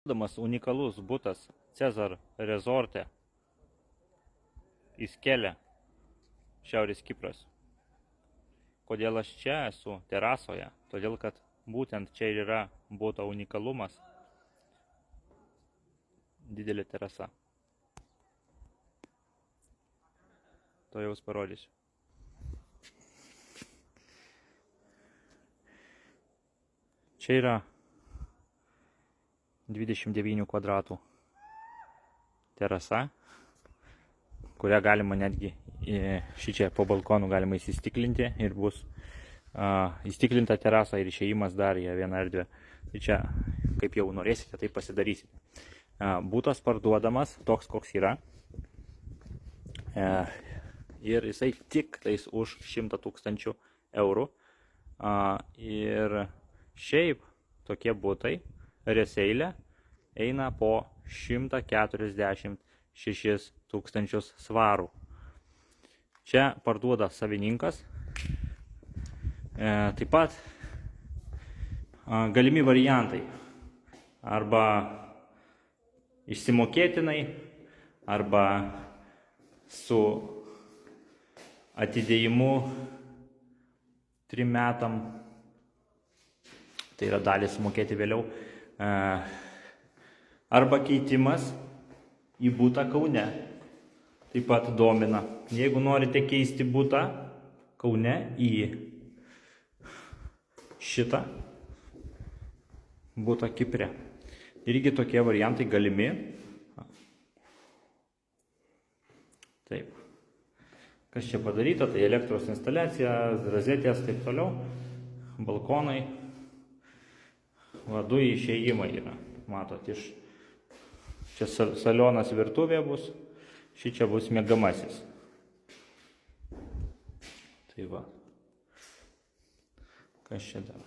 Parduodamas unikalus butas Cezar rezorte Iskele, Šiaurės Kipras. Kodėl aš čia esu terasoje? Todėl, kad būtent čia ir yra buto unikalumas. Didelė terasa. To jau parodysiu. Čia yra 29 kvadratų terasa, kurią galima netgi šičia po balkonu galima įsistiklinti ir bus įstiklinta terasa ir išėjimas dar į vieną erdvę. Tai čia, kaip jau norėsite, tai pasidarysite. Butas parduodamas toks, koks yra. Ir jisai tik tais už 100 000 eurų. Ir šiaip tokie butai reseilė eina po 146 000 svarų. Čia parduoda savininkas. Taip pat galimi variantai. Arba išsimokėtinai, arba su atidėjimu 3 metam. Tai yra dalį sumokėti vėliau. Arba keitimas į butą Kaune. Taip pat domina. Jeigu norite keisti butą Kaune į šitą butą Kipre. Irgi tokie variantai galimi. Taip. Kas čia padaryta? Tai elektros instaliacija, rozetės, taip toliau. Balkonai. Du išėjimai yra. Matot, čia salionas virtuvė bus. Šičia bus miegamasis. Tai va. Kas čia dar?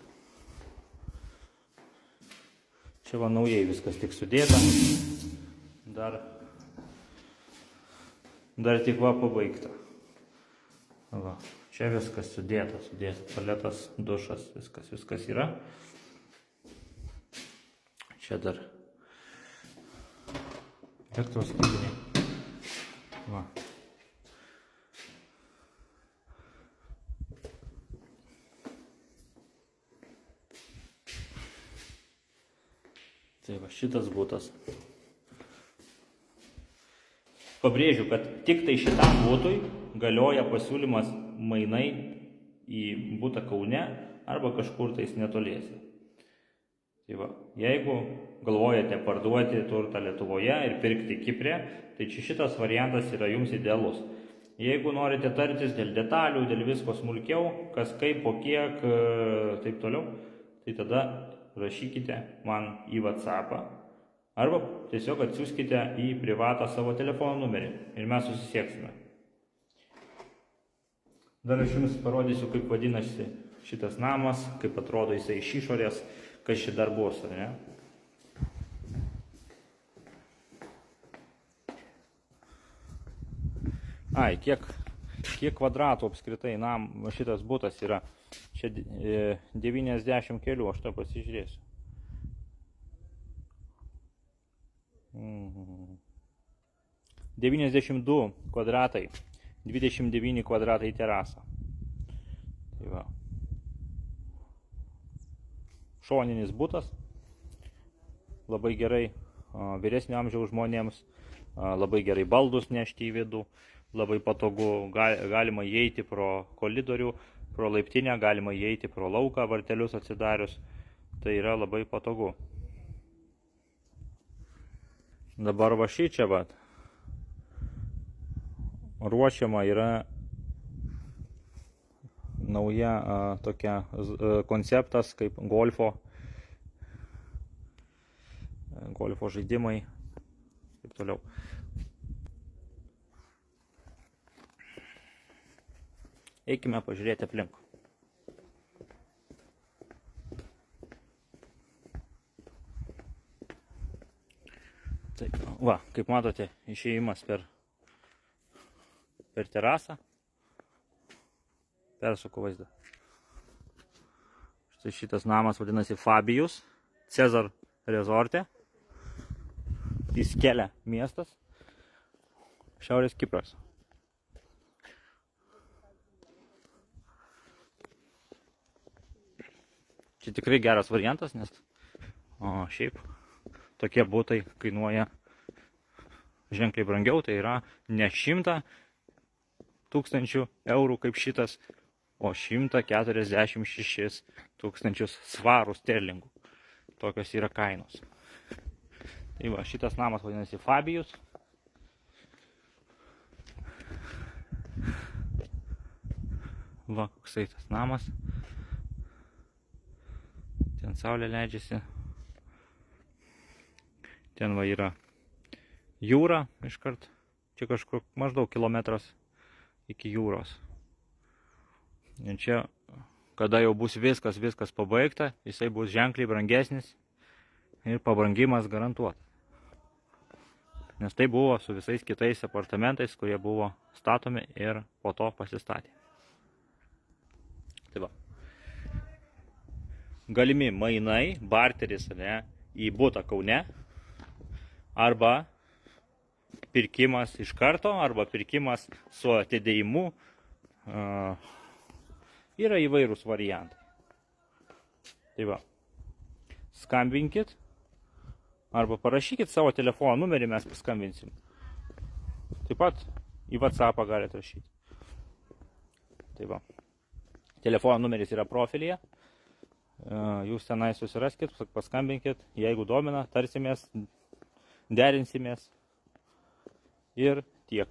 Čia va naujai viskas tik sudėta. Dar tik va pabaigta. Va. Čia viskas sudėta. Tualetas, dušas, viskas yra. Čia dar elektros skydiniai. Va. Tai va šitas butas. Pabrėžiu, kad tik tai šitam butui galioja pasiūlymas mainai į butą Kaune arba kažkur tais netoliese. Tai va, jeigu galvojate parduoti turtą Lietuvoje ir pirkti Kipre, tai šitas variantas yra jums idealus. Jeigu norite tartis dėl detalių, dėl visko smulkiau, kas kaip, po kiek, taip toliau, tai tada rašykite man į WhatsAppą arba tiesiog atsiųskite į privatą savo telefono numerį ir mes susisieksime. Dar aš jums parodysiu, kaip vadinasi šitas namas, kaip atrodo jisai iš išorės, kas čia dar bus, ar ne? Ai, kiek kvadratų apskritai šitas butas yra? Čia 90 kelių, aš to pasižiūrėsiu. Mhm. 92 kvadratai, 29 kvadratai terasa. Tai va. Šoninis butas, labai gerai vyresnio amžiaus žmonėms, labai gerai baldus nešti į vidų, labai patogu, galima įeiti pro koridorių, pro laiptinę, galima įeiti pro lauką, vartelius atsidarius, tai yra labai patogu. Dabar va šičia va, ruošiama yra nauja tokia konceptas kaip golfo žaidimai, taip toliau. Eikime pažiūrėti aplink. Taip, va, kaip matote, išėjimas per terasą. Persuku vaizdą. Štai šitas namas vadinasi Fabijus, Cezar rezorte. Iskelė miestas, Šiaurės Kipras. Čia tikrai geras variantas, nes šiaip tokie butai kainuoja ženkliai brangiau, tai yra ne 100 000 eurų kaip šitas, o 146 000 svarų sterlingų. Tokios yra kainos. Tai va, šitas namas vadinasi Fabijus. Va, koksai tas namas. Ten saulė leidžiasi. Ten va yra jūra iškart. Čia kažkur maždaug kilometras iki jūros. Ir čia, kada jau bus viskas pabaigta, jisai bus ženkliai brangesnis ir pabrangimas garantuotas. Nes tai buvo su visais kitais apartamentais, kurie buvo statomi ir po to pasistatė. Tai va. Galimi mainai, barteris, ne, į butą Kaune, arba pirkimas iš karto, arba pirkimas su atidėjimu. Yra įvairūs variantai. Tai va, skambinkit, arba parašykit savo telefono numerį, mes paskambinsim. Taip pat į WhatsAppą galite rašyti. Tai va, telefono numeris yra profilyje. Jūs tenai susiraskit, paskambinkit, jeigu domina, tarsimės, derinsimės ir tiek.